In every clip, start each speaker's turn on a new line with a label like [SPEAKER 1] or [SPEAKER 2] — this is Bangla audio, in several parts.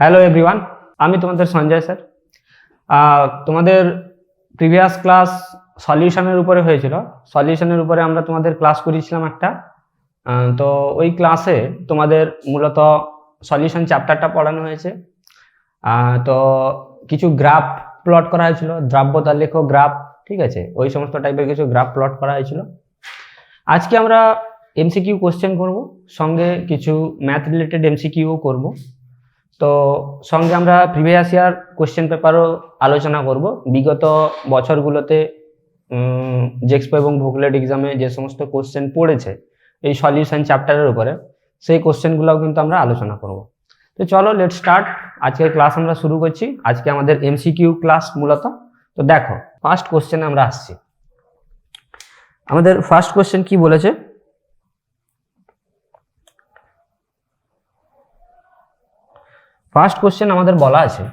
[SPEAKER 1] হ্যালো এভরিওয়ান, আমি তোমাদের সঞ্জয় স্যার। তোমাদের প্রিভিয়াস ক্লাস সলিউশনের উপরে হয়েছিল। সলিউশনের উপরে আমরা তোমাদের ক্লাস করেছিলাম একটা। তো ওই ক্লাসে তোমাদের মূলত সলিউশন চ্যাপ্টারটা পড়ানো হয়েছে। তো কিছু গ্রাফ প্লট করা হয়েছিল, দ্রব্যতালিক গ্রাফ, ঠিক আছে, ওই সমস্ত টাইপের কিছু গ্রাফ প্লট করা হয়েছিল। আজকে আমরা এমসিকিউ কোশ্চেন করব, সঙ্গে কিছু ম্যাথ রিলেটেড এমসিকিউ করব। তো সঙ্গে আমরা প্রিভিয়াস ইয়ার কোশ্চেন পেপারও আলোচনা করব। বিগত বছরগুলোতে জেক্সপো এবং ভোকলেট এক্সামে যে সমস্ত কোশ্চেন পড়েছে এই সলিউশন চ্যাপ্টারের উপরে, সেই কোশ্চেনগুলোও কিন্তু আমরা আলোচনা করব। তো চলো লেট স্টার্ট। আজকের ক্লাস আমরা শুরু করছি। আজকে আমাদের এমসিকিউ ক্লাস মূলত। তো দেখো, ফার্স্ট কোশ্চেনে আমরা আসছি। আমাদের ফার্স্ট কোশ্চেন কি বলেছে? ফার্স্ট কোশ্চেন আমাদের বলা আছে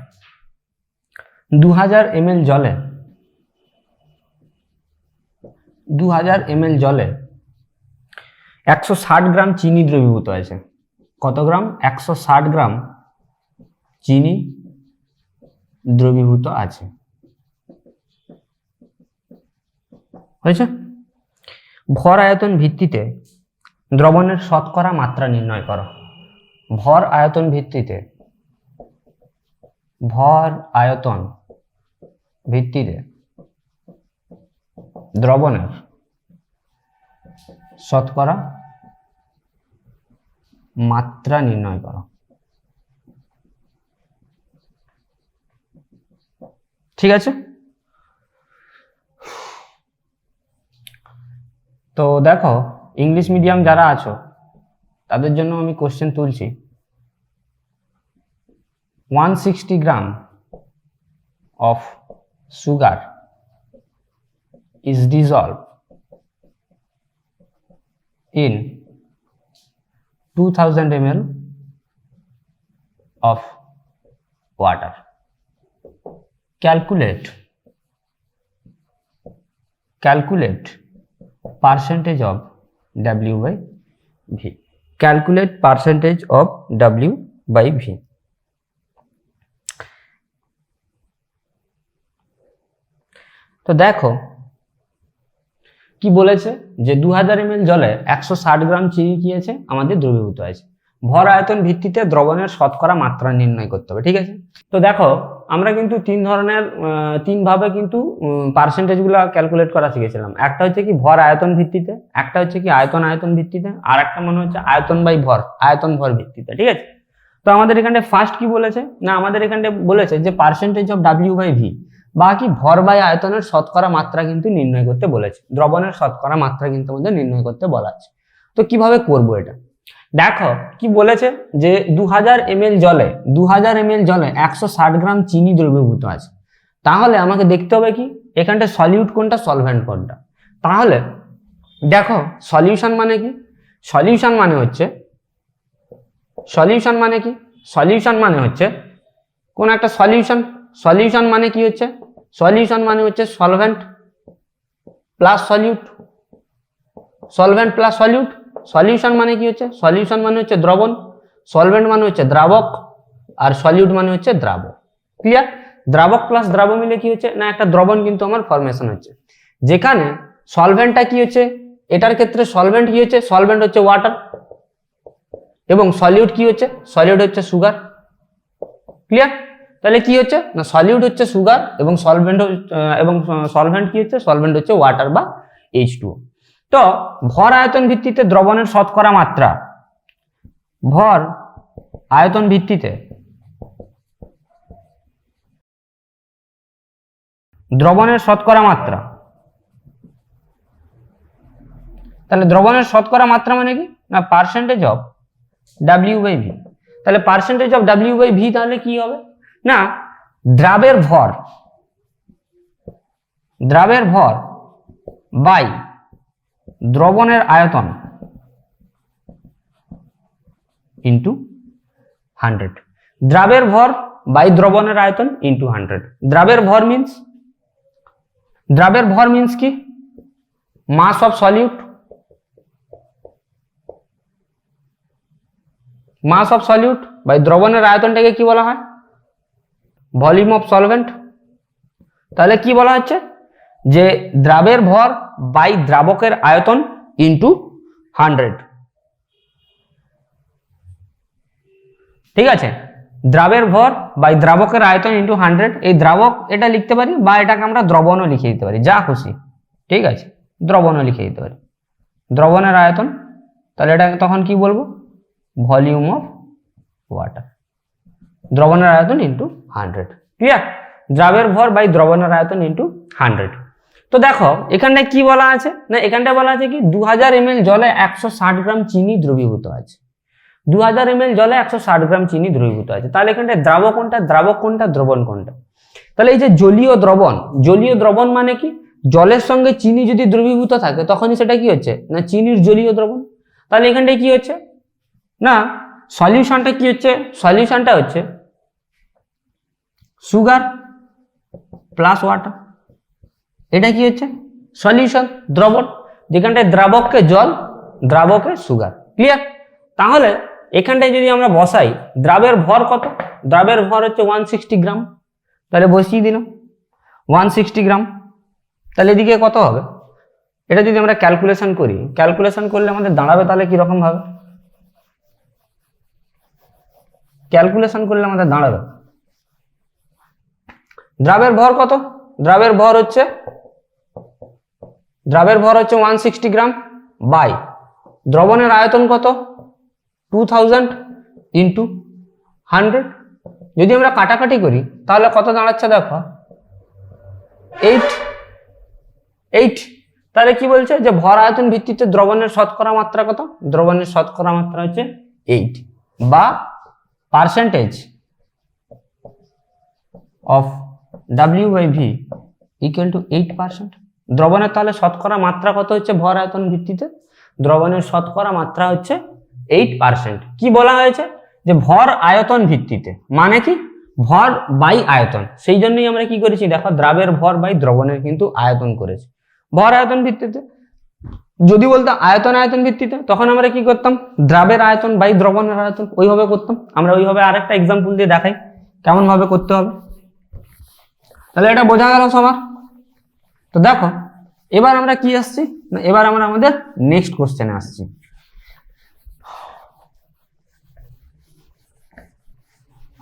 [SPEAKER 1] 2000 ml জলে 2000 ml জলে 160 গ্রাম চিনি দ্রবীভূত আছে। কত গ্রাম? 160 গ্রাম চিনি দ্রবীভূত আছে। হয়েছে? ভর আয়তন ভিত্তিতে দ্রবণের শতকরা মাত্রা নির্ণয় করো। ভর আয়তন ভিত্তিতে দ্রবণের শতকরা মাত্রা নির্ণয় করো। ঠিক আছে, তো দেখো, ইংলিশ মিডিয়াম যারা আছো তাদের জন্য আমি কোশ্চেন তুলছি। 160 গ্রাম of sugar is dissolved in 2000 ml of water. Calculate percentage of W by V. Calculate percentage of W by V. তো দেখো কি বলেছে, যে 2000 ml জলে 160 গ্রাম চিনি কি আছে আমাদের দ্রবীভূত আছে। ভর আয়তন ভিত্তিতে দ্রবণের শতকরা মাত্রা নির্ণয় করতে হবে। ঠিক আছে, তো দেখো আমরা কিন্তু তিন ভাবে কিন্তু পার্সেন্টেজ গুলা ক্যালকুলেট করা শিখেছিলাম। একটা হচ্ছে কি ভর আয়তন ভিত্তিতে, একটা হচ্ছে কি আয়তন ভিত্তিতে, আর একটা মনে হচ্ছে আয়তন বাই ভর, আয়তন ভর ভিত্তিতে। ঠিক আছে, তো আমাদের এখানে ফার্স্ট কি বলেছে না, আমাদের এখানে বলেছে যে percentage of W by V, বাকি ভর বাই আয়তনের শতকরা মাত্রা কিন্তু নির্ণয় করতে বলেছে। দ্রবণের শতকরা মাত্রা কিন্তু আমাদের নির্ণয় করতে বলা আছে। তো কিভাবে করব এটা? দেখো কি বলেছে, যে 2000 ml জলে 160 গ্রাম চিনি দ্রবীভূত আছে। তাহলে আমাকে দেখতে হবে কি এখানটা সলিউট কোনটা, সলভেন্ট কোনটা। তাহলে দেখো সলিউশন মানে কি, সলিউশন মানে হচ্ছে কোন একটা সলিউশন। সলিউশন মানে কি হচ্ছে? সলিউশন মানে হচ্ছে solvent plus solute, solvent plus solute. Solution মানে কি হচ্ছে? সলিউশন মানে হচ্ছে দ্রবণ, সলভেন্ট মানে হচ্ছে দ্রাবক, আর সলিউট মানে হচ্ছে দ্রাবক। ক্লিয়ার? দ্রাবক প্লাস দ্রাবক মিলে কি হচ্ছে না, একটা দ্রবণ কিন্তু আমার ফরমেশন হচ্ছে। যেখানে সলভেন্টটা কি হচ্ছে, এটার ক্ষেত্রে সলভেন্ট কি হচ্ছে, সলভেন্ট হচ্ছে ওয়াটার, এবং সলিউট কি হচ্ছে, সলিউট হচ্ছে সুগার। ক্লিয়ার? তাহলে কি হচ্ছে না, সলিউট হচ্ছে সুগার এবং সলভেন্ট কি হচ্ছে, সলভেন্ট হচ্ছে ওয়াটার বা H2O। তো ভর আয়তন ভিত্তিতে দ্রবণের শতকরা মাত্রা, ভর আয়তন ভিত্তিতে দ্রবণের শতকরা মাত্রা, তাহলে দ্রবণের শতকরা মাত্রা মানে কি না, percentage of W by V. তাহলে percentage of W by V তাহলে কি হবে না, দ্রাবের ভর বাই দ্রবণের আয়তন ইন্টু 100। দ্রাবের ভর বাই দ্রবণের আয়তন ইন্টু 100। দ্রাবের ভর মিন্স কি, mass of solute mass of solute by দ্রবণের আয়তনটাকে কি বলা হয়? Volume of solvent. তাহলে কি বলা হচ্ছে যে দ্রাবের ভর বাই দ্রাবকের আয়তন ইন্টু 100। ঠিক আছে, দ্রাবের ভর বাই দ্রাবকের আয়তন ইন্টু 100। এই দ্রাবক এটা লিখতে পারি বা এটাকে আমরা দ্রবণও লিখে দিতে পারি, যা খুশি। ঠিক আছে, দ্রবণও লিখে দিতে পারি, দ্রবণের আয়তন। তাহলে এটাকে তখন কি বলবো? ভলিউম অফ ওয়াটার, দ্রবণের আয়তন ইন্টু 100। ক্লিয়ার? দ্রাবের ভর বাই দ্রবণের আয়তন ইন্টু 100। তো দেখো এখানটায় কি বলা আছে না, এখানটায় বলা আছে কি 2000 ml জলে 160 গ্রাম চিনি দ্রবীভূত আছে। 2000 ml জলে 160 গ্রাম চিনি দ্রবীভূত আছে। তাহলে এখানটায় দ্রাবক কোনটা, দ্রাবক কোনটা, দ্রবণ কোনটা? তাহলে এই যে জলীয় দ্রবণ, জলীয় দ্রবণ মানে কি? জলের সঙ্গে চিনি যদি দ্রবীভূত থাকে তখনই সেটা কি হচ্ছে না চিনির জলীয় দ্রবণ। তাহলে এখানটায় কি হচ্ছে না সলিউশনটা কি হচ্ছে? সলিউশনটা হচ্ছে সুগার প্লাস ওয়াটার। এটা কি হচ্ছে? সলিউশন, দ্রবণ। যেখানটায় দ্রাবককে জল, দ্রাবকে সুগার। ক্লিয়ার? তাহলে এখানটায় যদি আমরা বসাই দ্রাবের ভর কত? দ্রাবের ভর হচ্ছে 160 গ্রাম। তাহলে বসিয়ে দিলাম 160 গ্রাম। তাহলে এদিকে কত হবে? এটা যদি আমরা ক্যালকুলেশন করি, ক্যালকুলেশন করলে আমাদের দাঁড়াবে তাহলে কিরকম ভাবে? ক্যালকুলেশন করলে আমাদের দাঁড়াবে দ্রাবের ভর কত? দ্রাবের ভর হচ্ছে 160 গ্রাম বাই দ্রবণের আয়তন কত? 2000 ইন্টু 100। যদি আমরা কাটাকাটি করি তাহলে কত দাঁড়াচ্ছে দেখো? 8। তাহলে কি বলছে যে ভর আয়তন ভিত্তিতে দ্রবণের শতকরা মাত্রা কত? দ্রবণের শতকরা মাত্রা হচ্ছে 8 বা percentage of W/V equal to 8%। দ্রবণের তাহলে শতকরা মাত্রা কত হচ্ছে ভর আয়তন ভিত্তিতে? দ্রবণের শতকরা মাত্রা হচ্ছে 8%। কি বলা হয়েছে যে ভর আয়তন ভিত্তিতে, মানে কি ভর বাই আয়তন। সেই জন্যই আমরা কি করেছি দেখো, দ্রাবের ভর বাই দ্রবণের কিন্তু আয়তন করেছি। ভর আয়তন ভিত্তিতে যদি বলতো আয়তন আয়তন ভিত্তিতে তখন আমরা কি করতাম? দ্রাবের আয়তন বাই দ্রবণের আয়তন ওইভাবে করতাম। আমরা ওইভাবে আরেকটা এক্সাম্পল দিয়ে দেখাই কেমন ভাবে করতে হবে। তাহলে এটা বোঝা গেল সবার? তো দেখো এবার আমরা কি আসছি না, এবার আমরা আমাদের নেক্সট কোশ্চেনে আসছি।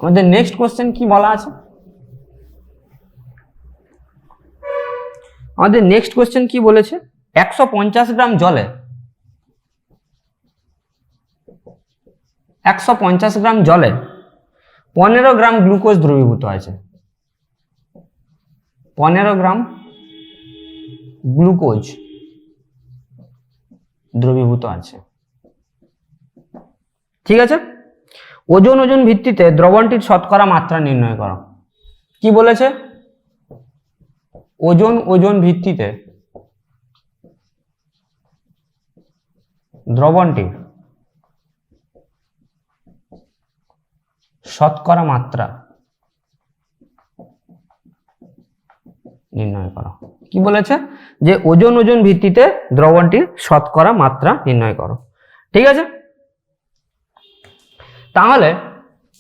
[SPEAKER 1] আমাদের নেক্সট কোশ্চেন কি বলা আছে? আমাদের নেক্সট কোশ্চেন কি বলেছে? 150 গ্রাম জলে 150 গ্রাম জলে 15 গ্রাম গ্লুকোজ দ্রবীভূত আছে। 15 গ্রাম গ্লুকোজ দ্রবীভূত আছে। ঠিক আছে, ওজন ভিত্তিতে দ্রবণটির শতকরা মাত্রা নির্ণয় করো। কি বলেছে? ওজন ভিত্তিতে দ্রবণটির শতকরা মাত্রা নির্ণয় করো। কি বলেছে যে ওজন ভিত্তিতে দ্রবণটির শতকরা মাত্রা নির্ণয় করো। ঠিক আছে, তাহলে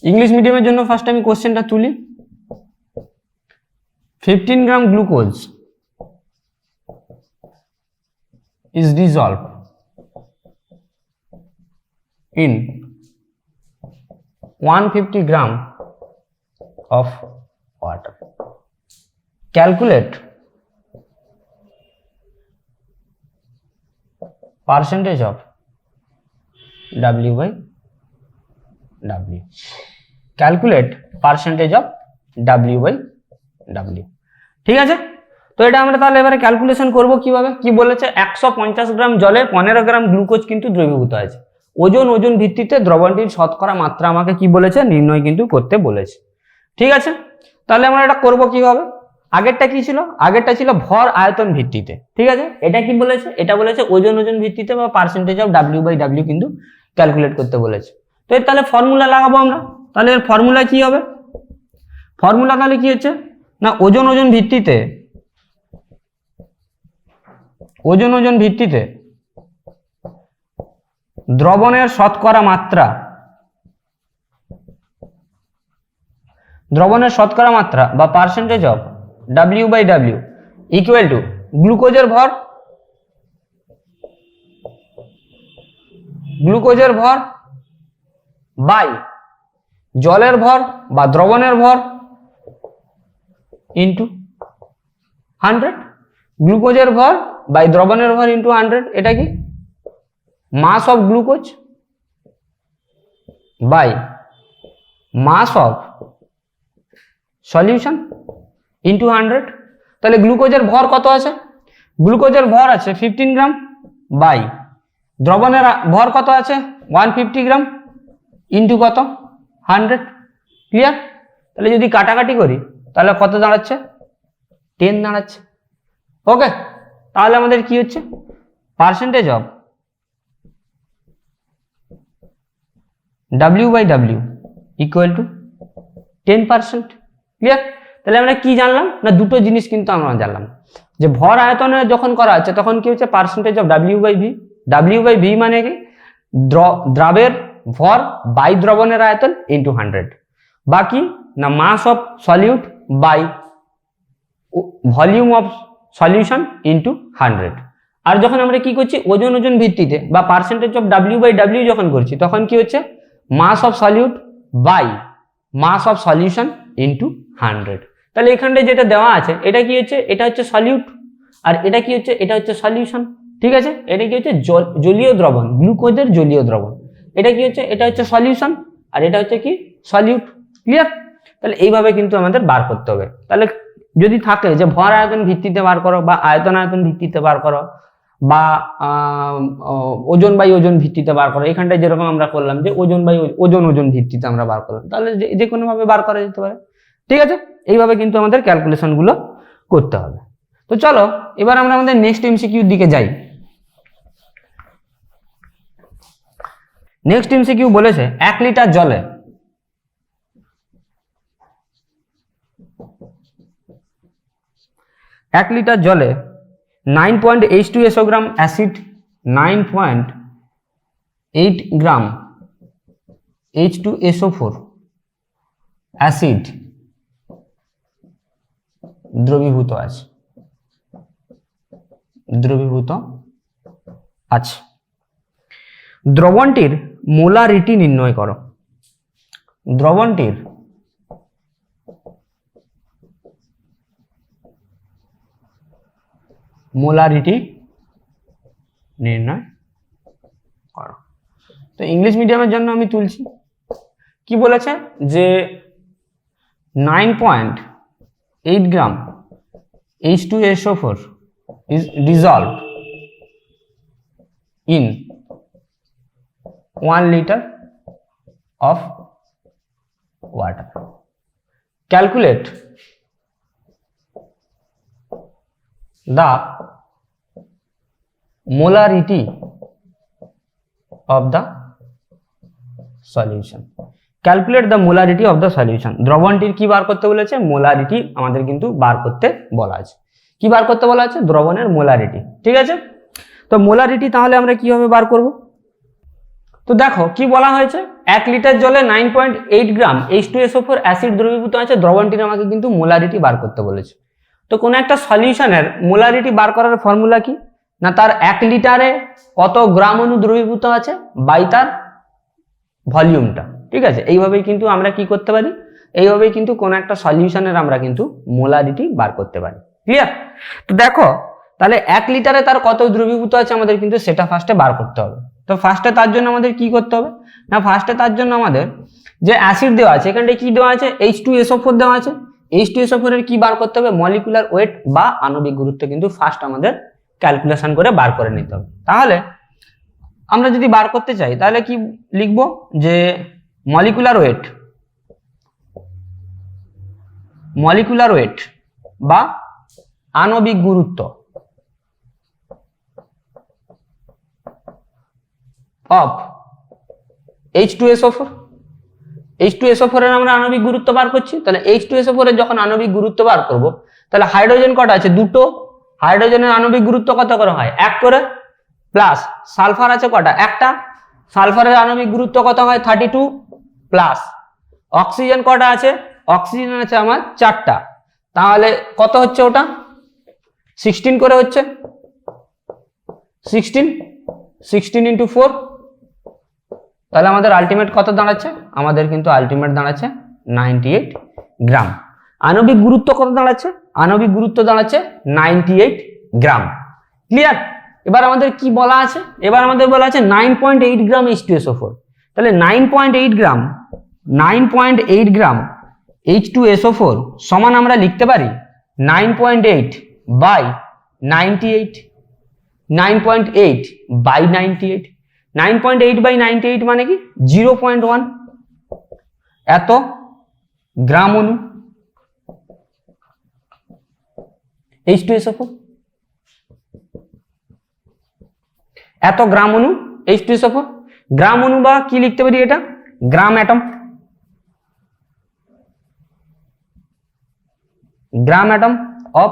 [SPEAKER 1] ইংলিশ মিডিয়ামের জন্য ফার্স্ট আমি কোশ্চেনটা তুলি। 15 গ্রাম glucose is dissolved in 150 gram of water. Calculate percentage of W/W. Calculate percentage of W/W. ঠিক আছে, তো এটা আমরা তাহলে এবারে ক্যালকুলেশন করব কিভাবে। কি বলেছে? 150 গ্রাম জলে 15 গ্রাম গ্লুকোজ কিন্তু দ্রবীভূত আছে। ওজন ভিত্তিতে দ্রবণটির শতকরা মাত্রা আমাকে কি বলেছে? নির্ণয় কিন্তু করতে বলেছে। ঠিক আছে, তাহলে আমরা এটা করব কিভাবে? আগেরটা কি ছিল? আগেরটা ছিল ভর আয়তন ভিত্তিতে। ঠিক আছে, এটা কি বলেছে? এটা বলেছে ওজন ভিত্তিতে বা পার্সেন্টেজ অফ W/W কিন্তু ক্যালকুলেট করতে বলেছে। তো এর তাহলে ফর্মুলা লাগাবো আমরা। তাহলে এর ফর্মুলা কি হবে? ফর্মুলা তাহলে কি হচ্ছে না ওজন ভিত্তিতে দ্রবণের শতকরা মাত্রা দ্রবণের শতকরা মাত্রা বা percentage of W/W equal to গ্লুকোজের ভর বাই জলের ভর বা দ্রবণের ভর ইন্টু 100। গ্লুকোজের ভর বাই দ্রবণের ভর ইন্টু 100, এটা কি mass of glucose by mass of solution into 100। তাহলে গ্লুকোজের ভর কত আছে? গ্লুকোজের ভর আছে 15 গ্রাম বাই দ্রবণের ভর কত আছে 150 গ্রাম ইন্টু কত 100। ক্লিয়ার? তাহলে যদি কাটাকাটি করি তাহলে কত দাঁড়াচ্ছে? 10 দাঁড়াচ্ছে। ওকে, তাহলে আমাদের কি হচ্ছে? Percentage of W/W equal to 10%। Clear? তাহলে আমরা কি জানলাম না, দুটো জিনিস কিন্তু আমরা জানলাম যে ভর আয়তনে যখন করা হচ্ছে তখন কি হচ্ছে পার্সেন্টেজ অফ W/V। W/V মানে কি দ্রাবের ভর বাই দ্রবণের আয়তন ইন্টু 100। বাকি না mass of solute by volume of solution into 100। আর যখন আমরা কি করছি ওজন ভিত্তিতে বা পার্সেন্টেজ অফ W/W যখন করছি তখন কি হচ্ছে mass of solute by mass of solution into 100। তাহলে এখানটায় যেটা দেওয়া আছে এটা কি হচ্ছে? এটা হচ্ছে সলিউট, আর এটা কি হচ্ছে? এটা হচ্ছে সলিউশন। ঠিক আছে, এটা কি হচ্ছে জলীয় দ্রবণ, গ্লুকোজের জলীয় দ্রবণ। এটা কি হচ্ছে? এটা হচ্ছে সলিউশন, আর এটা হচ্ছে কি সলিউট। ক্লিয়ার? তাহলে এইভাবে কিন্তু আমাদের বার করতে হবে। তাহলে যদি থাকে যে ভর আয়তন ভিত্তিতে বার করো বা আয়তন ভিত্তিতে বার করো বা ওজন বাই ওজন ভিত্তিতে বার করো, এখানটায় যেরকম আমরা করলাম যে ওজন বাই ওজন ভিত্তিতে আমরা বার করলাম, তাহলে যে কোনো ভাবে বার করা যেতে পারে। ঠিক আছে, এইভাবে কিন্তু আমাদের ক্যালকুলেশন গুলো করতে হবে। তো চলো এবার আমরা আমাদের নেক্সট এমসিকিউর দিকে যাই। নেক্সট এমসিকিউ বলেছে 1 লিটার জলে 9.82 গ্রাম অ্যাসিড, 9.8 গ্রাম H2SO4 অ্যাসিড দ্রবীভূত আছে। দ্রবণটির মোলারিটি নির্ণয় করো। দ্রবণটির মোলারিটি নির্ণয় করো। তো ইংলিশ মিডিয়ামের জন্য আমি তুলছি। কি বলেছে যে 9.8 গ্রাম H2SO4 is dissolved in 1 liter of water. Calculate the molarity of the solution. Calculate the molarity of the solution. দ্রবণটির কি বার করতে বলেছে? মোলারিটি আমাদের কিন্তু বার করতে বলা আছে। কি বার করতে বলা আছে? দ্রবণের মোলারিটি। ঠিক আছে, তো মোলারিটি তাহলে আমরা কিভাবে বার করব? তো দেখো কি বলা হয়েছে, 1 লিটার জলে 9.8 গ্রাম H2SO4 অ্যাসিড দ্রবীভূত আছে। দ্রবণটির আমাকে কিন্তু মোলারিটি বার করতে বলেছে। তো কোন একটা সলিউশনের মোলারিটি বার করার ফর্মুলা কি না, তার 1 লিটারে কত গ্রাম অণু দ্রবীভূত আছে বাই তার ভলিউমটা। ঠিক আছে, এইভাবেই কিন্তু আমরা কি করতে পারি, এইভাবেই কিন্তু কোন একটা সলিউশনের আমরা কিন্তু মোলারিটি বার করতে পারি। ক্লিয়ার? তো দেখো তাহলে 1 লিটারে তার কত দ্রবীভূত আছে আমাদের কিন্তু সেটা ফার্স্টে বার করতে হবে। তো ফার্স্টে তার জন্য আমাদের কি করতে হবে না, ফার্স্টে তার জন্য আমাদের যে অ্যাসিড দেওয়া আছে এখানটায় কি দেওয়া আছে, H2SO4 দেওয়া আছে। H2SO4 এর কি বার করতে হবে, মলিকুলার ওয়েট বা আণবিক গুরুত্ব কিন্তু ফার্স্ট আমাদের ক্যালকুলেশন করে বার করে নিতে হবে। তাহলে আমরা যদি বার করতে চাই তাহলে কি লিখবো যে মলিকুলার ওয়েট বা আণবিক গুরুত্ব অফ H2SO4। H2SO4 এর আমরা আণবিক গুরুত্ব বার করছি। তাহলে H2SO4 এর যখন আণবিক গুরুত্ব বার করব তাহলে হাইড্রোজেন কটা আছে? দুটো। হাইড্রোজেনের আণবিক গুরুত্ব কত করে হয়? 1 করে। প্লাস সালফার আছে কটা? একটা। সালফারের আণবিক গুরুত্ব কত হয়? 32 প্লাস অক্সিজেন কটা আছে? অক্সিজেন আছে আমার 4টা, তাহলে কত হচ্ছে ওটা 16 করে হচ্ছে, 16 ইন্টু 4, তাহলে আমাদের আলটিমেট কত দাঁড়াচ্ছে, আমাদের কিন্তু আলটিমেট দাঁড়াচ্ছে 98 গ্রাম। আণবিক গুরুত্ব কত দাঁড়াচ্ছে, আণবিক গুরুত্ব দাঁড়াচ্ছে 98 গ্রাম। ক্লিয়ার? এবার আমাদের কি বলা আছে, এবার আমাদের বলা আছে 9.8 গ্রাম H2SO4, তাহলে 9.8 গ্রাম H2SO4 সমান আমরা লিখতে পারি 9.8 বাই 98, 9.8 বাই 98, 9.8 বাই 98 মানে কি 0.1 এত গ্রাম অণু H2SO4, এত গ্রাম অণু H2SO4। গ্রাম অণু বা কি লিখতে পারি, এটা gram atom, gram atom of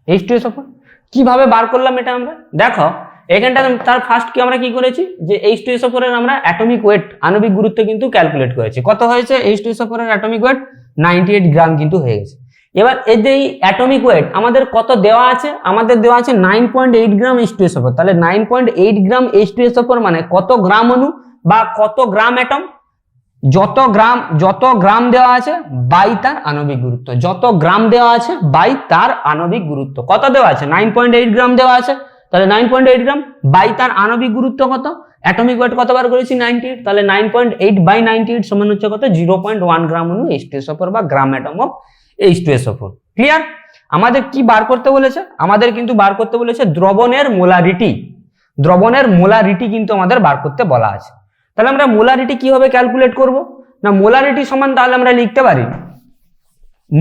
[SPEAKER 1] H2SO4। কিভাবে বার করলাম এটা আমরা দেখো, এখানটা তার ফার্স্ট কি আমরা কি করেছি যে H2SO4 এর আমরা অ্যাটমিক ওয়েট আণবিক গুরুত্ব কিন্তু ক্যালকুলেট করেছি। কত হয়েছে H2SO4 এর অ্যাটমিক ওয়েট 98 গ্রাম কিন্তু হয়ে গেছে। এবার এই যে অ্যাটমিক ওয়েট আমাদের কত দেওয়া আছে, আমাদের দেওয়া আছে 9.8 গ্রাম H2SO4, তাহলে 9.8 গ্রাম H2SO4 মানে কত গ্রাম অণু বা কত গ্রাম অ্যাটম, যত গ্রাম দেওয়া আছে বাই তার আণবিক গুরুত্ব, যত গ্রাম দেওয়া আছে বাই তার আণবিক গুরুত্ব। কত দেওয়া আছে 9.8 গ্রাম দেওয়া আছে, তাহলে 9.8 গ্রাম বাই তার আণবিক গুরুত্ব কত, অ্যাটমিক ওয়েট কতবার করেছি 98, তাহলে 9.8 বাই 98 সমান হচ্ছে কত 0.1 গ্রাম অণু H2SO4 বা গ্রাম অ্যাটম অফ H2SO4। ক্লিয়ার? আমাদের কি বার করতে বলেছে, আমাদের কিন্তু বার করতে বলেছে দ্রবণের মোলারিটি, দ্রবণের মোলারিটি কিন্তু আমাদের বার করতে বলা আছে। তাহলে আমরা মোলারিটি কিভাবে ক্যালকুলেট করব না, মোলারিটি সমান তাহলে আমরা লিখতে পারি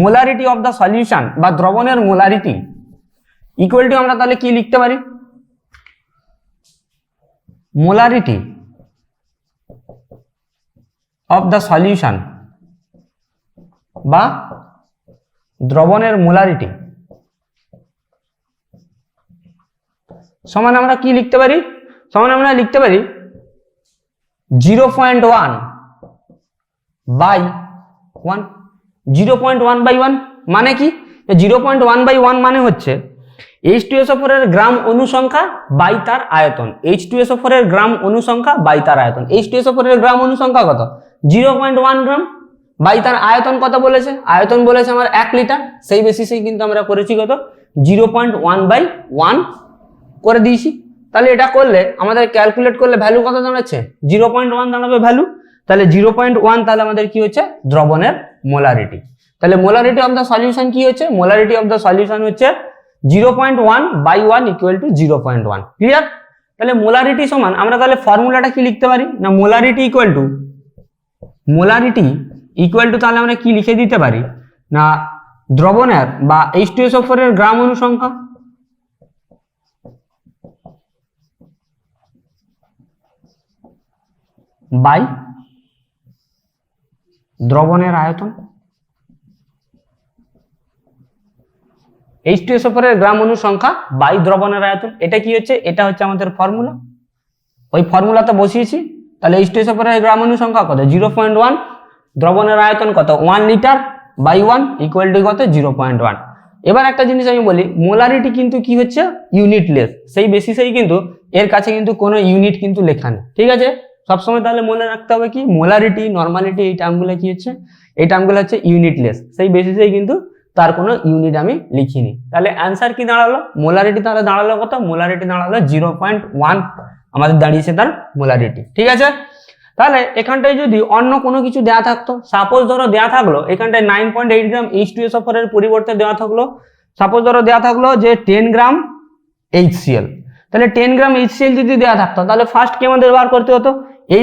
[SPEAKER 1] মোলারিটি অফ দা সলিউশন বা দ্রবণের মোলারিটি ইকুয়াল টু আমরা তাহলে কি লিখতে পারি, মোলারিটি অফ দা সলিউশন বা দ্রবণের মোলারিটি সমান আমরা কি লিখতে পারি, সমান আমরা লিখতে পারি 0.1 বাই 1, 0.1 বাই 1 মানে কি, 0.1 বাই 1 মানে হচ্ছে H2SO4 এর গ্রাম অণু সংখ্যা বাই তার আয়তন, H2SO4 এর গ্রাম অণু সংখ্যা বাই তার আয়তন। H2SO4 এর গ্রাম অণু সংখ্যা কত 0.1 গ্রাম বাই তার আয়তন কত বলেছে, আয়তন বলেছে আমার 1 লিটার, সেই বেসিসেই কিন্তু আমরা করেছি কত 0.1 বাই 1 করে দিয়েছি। তাহলে এটা করলে আমাদের ক্যালকুলেট করলে ভ্যালু কত দাঁড়াচ্ছে 0.1 দাঁড়াবে ভ্যালু, তাহলে 0.1 তাহলে আমাদের কি হচ্ছে দ্রবণের মোলারিটি। তাহলে মোলারিটি অফ দা সলিউশন কি হচ্ছে, মোলারিটি অফ দা সলিউশন হচ্ছে 0.1 বাই 1 ইকুয়াল টু 0.1। ক্লিয়ার? তাহলে মোলারিটি সমান আমরা তাহলে ফর্মুলাটা কি লিখতে পারি না, মোলারিটি ইকুয়াল টু তাহলে আমরা কি লিখে দিতে পারি না, দ্রবণের বা H2SO4 এর গ্রাম অণু সংখ্যা বাই দ্রবণের আয়তন, H2SO4 এর গ্রাম অণু সংখ্যা বাই দ্রবণের আয়তন। এটা কি হচ্ছে, এটা হচ্ছে আমাদের ফর্মুলা, ওই ফর্মুলাতে বসিয়েছি। তাহলে H2SO4 এর গ্রাম অণু সংখ্যা কত 0.1, দ্রবণের আয়তন কত 1 লিটার বাই 1 ইকুয়াল টু কত 0.1। এবার একটা জিনিস আমি বলি, মোলারিটি কিন্তু কি হচ্ছে ইউনিটলেস, সেই বেসিসেই কিন্তু এর কাছে কিন্তু কোনো ইউনিট কিন্তু লেখা নেই। ঠিক আছে, সবসময় তাহলে মনে রাখতে হবে কি মোলারিটি, নর্মালিটি এই টার্মগুলো কি হচ্ছে, এই টার্মগুলো হচ্ছে ইউনিটলেস, সেই বেসিসেই কিন্তু তার কোনো ইউনিট আমি লিখিনি। তাহলে অ্যান্সার কি দাঁড়ালো, মোলারিটি তাহলে দাঁড়ালো কত, মোলারিটি দাঁড়ালো 0.1 আমাদের দাঁড়িয়েছে তার মোলারিটি। ঠিক আছে, তাহলে এখানটায় যদি অন্য কোনো কিছু দেওয়া থাকতো, সাপোজ ধরো দেওয়া থাকলো এখানটায় 9.8 গ্রাম H2SO4 এর পরিবর্তে দেওয়া থাকলো, সাপোজ ধরো দেওয়া থাকলো যে 10 গ্রাম HCl, তাহলে 10 গ্রাম HCl যদি দেওয়া থাকতো তাহলে ফার্স্ট কি আমাদের বার করতে হতো,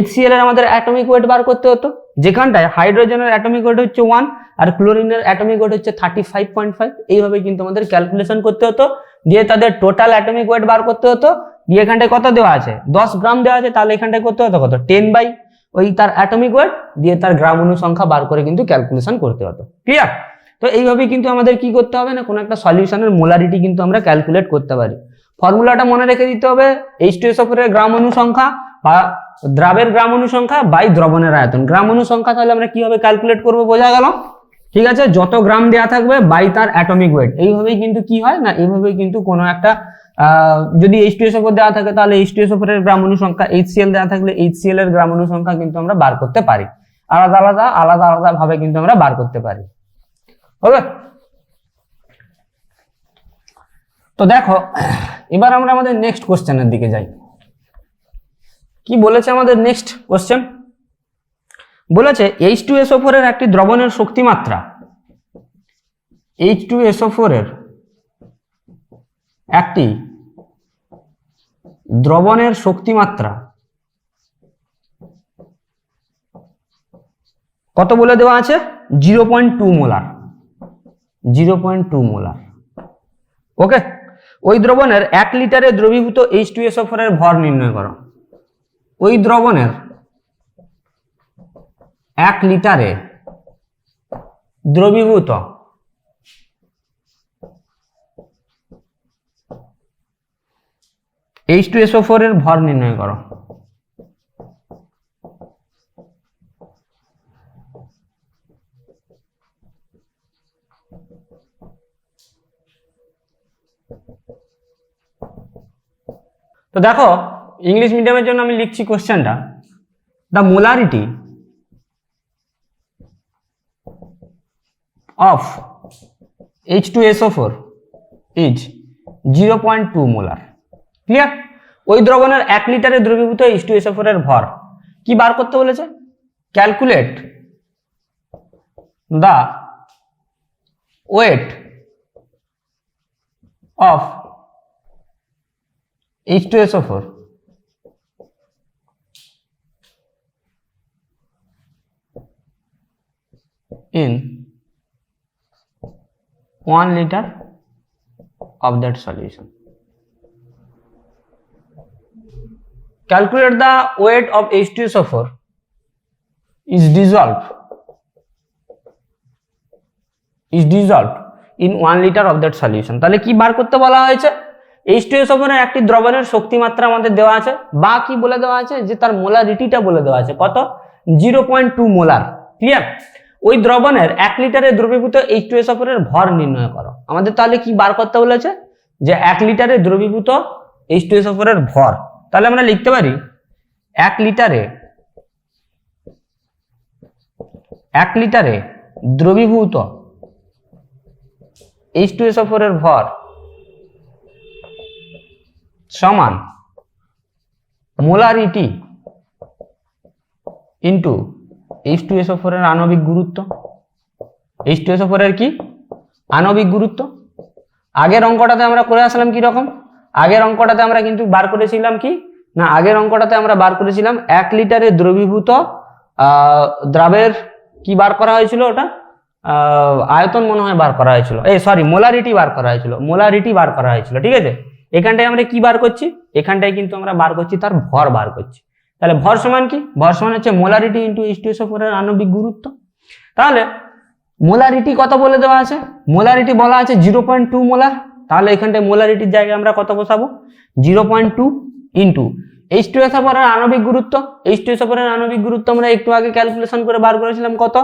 [SPEAKER 1] HCl এর আমাদের অ্যাটমিক ওয়েট বার করতে হতো, যেখানটায় হাইড্রোজেনের অ্যাটমিক ওয়েট হচ্ছে 1 আর ক্লোরিনের অ্যাটমিক ওয়েট হচ্ছে 35.5। এইভাবে কিন্তু আমাদের ক্যালকুলেশন করতে হতো, দিয়ে তাদের টোটাল অ্যাটমিক ওয়েট বার করতে হতো, দিয়ে এখানটায় কত দেওয়া আছে 10 গ্রাম দেওয়া আছে, তাহলে এখানটায় করতে হতো কত 10 বাই ওই তার অ্যাটমিক ওয়েট দিয়ে তার গ্রাম অণু সংখ্যা বার করে কিন্তু ক্যালকুলেশন করতে হতো। ক্লিয়ার? তো এইভাবে কিন্তু আমাদের কি করতে হবে না, কোনো একটা সলিউশনের মোলারিটি কিন্তু আমরা ক্যালকুলেট করতে পারি। ফর্মুলাটা মনে রেখে দিতে হবে, H2SO4 এর গ্রাম অণু সংখ্যা বা দ্রাবের গ্রাম অনুসংখ্যা বাই দ্রবণের আয়তন। গ্রাম অনুসংখ্যা তাহলে আমরা কিভাবে ক্যালকুলেট করব বোঝা গেল, ঠিক আছে। যত গ্রাম দেওয়া থাকবে বাই তার অ্যাটমিক ওয়েট, এইভাবেই কিন্তু কি হয় না, এইভাবেই কিন্তু কোনো একটা যদি H2SO4 দেওয়া থাকে তাহলে H2SO4 এর গ্রাম অনুসংখ্যা, HCl দেওয়া থাকলে HCl এর গ্রাম অনুসংখ্যা কিন্তু আমরা বার করতে পারি, আলাদা আলাদা ভাবে কিন্তু আমরা বার করতে পারি। ওকে, তো দেখো এবার আমরা আমাদের নেক্সট কোশ্চেনের দিকে যাই। কি বলেছে আমাদের নেক্সট কোশ্চেন? বলেছে H2SO4 এর একটি দ্রবণের শক্তিমাত্রা, H2SO4 এর একটি দ্রবণের শক্তিমাত্রা কত বলে দেওয়া আছে? 0.2 মোলার, 0.2 মোলার। ওকে, ওই দ্রবণের 1 লিটারে দ্রবীভূত H2SO4 এর ভর নির্ণয় করো। ওই দ্রবণের 1 লিটারে দ্রবীভূত H2SO4 এর ভর নির্ণয় করো। তো দেখো ইংলিশ মিডিয়ামের জন্য আমি লিখছি কোশ্চেনটা, the molarity of H2SO4 is 0.2 molar. Clear? ওই দ্রবণের 1 লিটারে দ্রবীভূত H2SO4 এর ভর কি বার করতে বলেছে? Calculate the weight of H2SO4 in 1 liter of that solution. Calculate the weight of H2SO4 is dissolved in 1 liter of that solution. তাহলে কি বার করতে বলা হয়েছে? H2SO4 এর একটি দ্রবণের শক্তিমাত্রা আমাদের দেওয়া আছে, বা কি বলে দেওয়া আছে যে তার মোলারিটিটা বলে দেওয়া আছে কত? 0.2 মোলার। ক্লিয়ার? ওই দ্রবণের 1 লিটারে দ্রবীভূত H2SO4 এর ভর নির্ণয় করো। আমাদের তাহলে কি বার করতে বলেছে? যে 1 লিটারে দ্রবীভূত H2SO4 এর ভর। তাহলে আমরা লিখতে পারি 1 লিটারে দ্রবীভূত H2SO4 এর ভর সমান মোলারিটি ইনটু H2SO4 এর আণবিক গুরুত্ব। H2SO4 এর কি আণবিক গুরুত্ব। আগের অঙ্কটাতে আমরা করে আসলাম কি রকম? আগের অঙ্কটাতে আমরা কিন্তু বার করেছিলাম কি না, আগের অঙ্কটাতে আমরা বার করেছিলাম 1 লিটারে দ্রবীভূত দ্রাবের কি বার করা হয়েছিল? ওটা আয়তন মনে হয় বার করা হয়েছিল, মোলারিটি বার করা হয়েছিল, মোলারিটি বার করা হয়েছিল। ঠিক আছে, এখানটায় আমরা কি বার করছি? এখানটায় কিন্তু আমরা বার করছি তার ভর বার করছি। তাহলে ভর সমান কি? ভর সমান হচ্ছে মোলারিটি ইনটু H2SO4 এর আণবিক গুরুত্ব। তাহলে মোলারিটি কত বলে দেওয়া আছে? মোলারিটি বলা আছে 0.2 মোলার। তাহলে এখানটায় মোলারিটির জায়গায় আমরা কত বসাবো? 0.2 ইনটু H2SO4 এর আণবিক গুরুত্ব। H2SO4 এর আণবিক গুরুত্ব আমরা একটু আগে ক্যালকুলেশন করে বার করেছিলাম কত?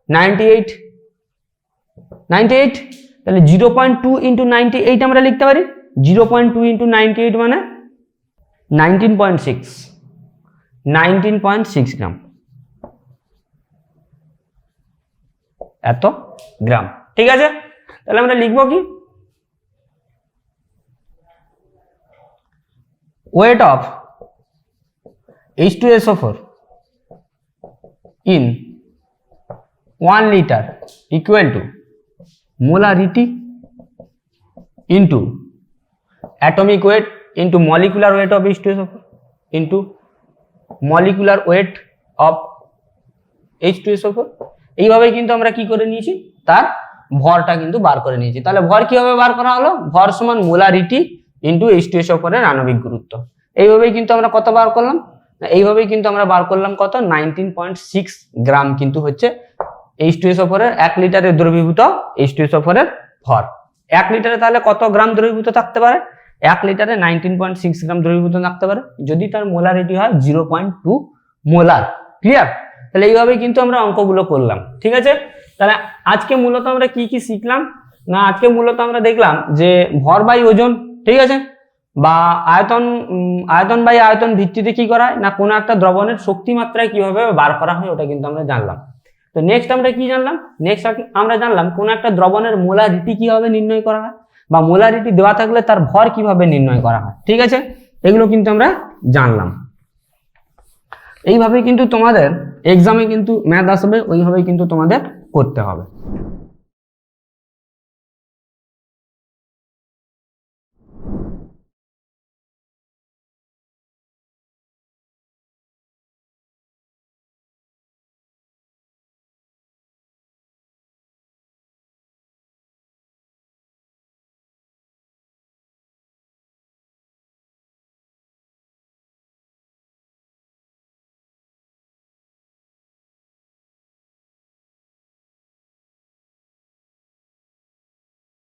[SPEAKER 1] 98। তাহলে 0.2 ইনটু 98 আমরা লিখতে পারি। 0.2 ইনটু 98 মানে 19.6 গ্রাম, এত গ্রাম। ঠিক আছে, তাহলে আমরা লিখবো কি? Weight of H2SO4 in 1 liter equal to molarity into atomic weight into molecular weight of H2SO4 into molecular weight of H2SO4। এইভাবেই কিন্তু আমরা কি করে নিয়েছি? তার ভরটা কিন্তু বার করে নিয়েছি। তাহলে ভর কিভাবে বার করা হলো? ভর সমান মোলারিটি ইনটু H2SO4 এর আণবিক গুরুত্ব। এইভাবেই কিন্তু আমরা কত বার করলাম? এইভাবেই কিন্তু আমরা বার করলাম কত? 19.6 গ্রাম কিন্তু হচ্ছে H2SO4 এর 1 লিটারে দ্রবীভূত H2SO4 এর ভর। 1 লিটারে তাহলে কত গ্রাম দ্রবীভূত থাকতে পারে? 1 লিটারে 19.6 গ্রাম দ্রবীভূত থাকতে পারে যদি তার মোলারিটি হয় 0.2 মোলার। ক্লিয়ার? তাহলে এইভাবে কিন্তু আমরা অঙ্কগুলো করলাম। ঠিক আছে, তাহলে আজকে মূলত আমরা কি কি শিখলাম না, আজকে মূলত আমরা দেখলাম যে ভর বাই ওজন, ঠিক আছে, বা আয়তন বাই আয়তন ভিত্তিতে কি করা হয় না, কোনো একটা দ্রবণের শক্তি মাত্রায় কিভাবে বার করা হয় ওটা কিন্তু আমরা জানলাম। তো নেক্সট আমরা কি জানলাম, নেক্সট আমরা জানলাম কোন একটা দ্রবণের মোলারিটি কিভাবে নির্ণয় করা হয়, বা মোলারিটি দেওয়া থাকলে তার ভর কিভাবে নির্ণয় করা হয়। ঠিক আছে, এগুলো কিন্তু আমরা জানলাম। এইভাবে কিন্তু তোমাদের এক্সামে কিন্তু ম্যাথ আসবে, ওইভাবে কিন্তু তোমাদের করতে হবে।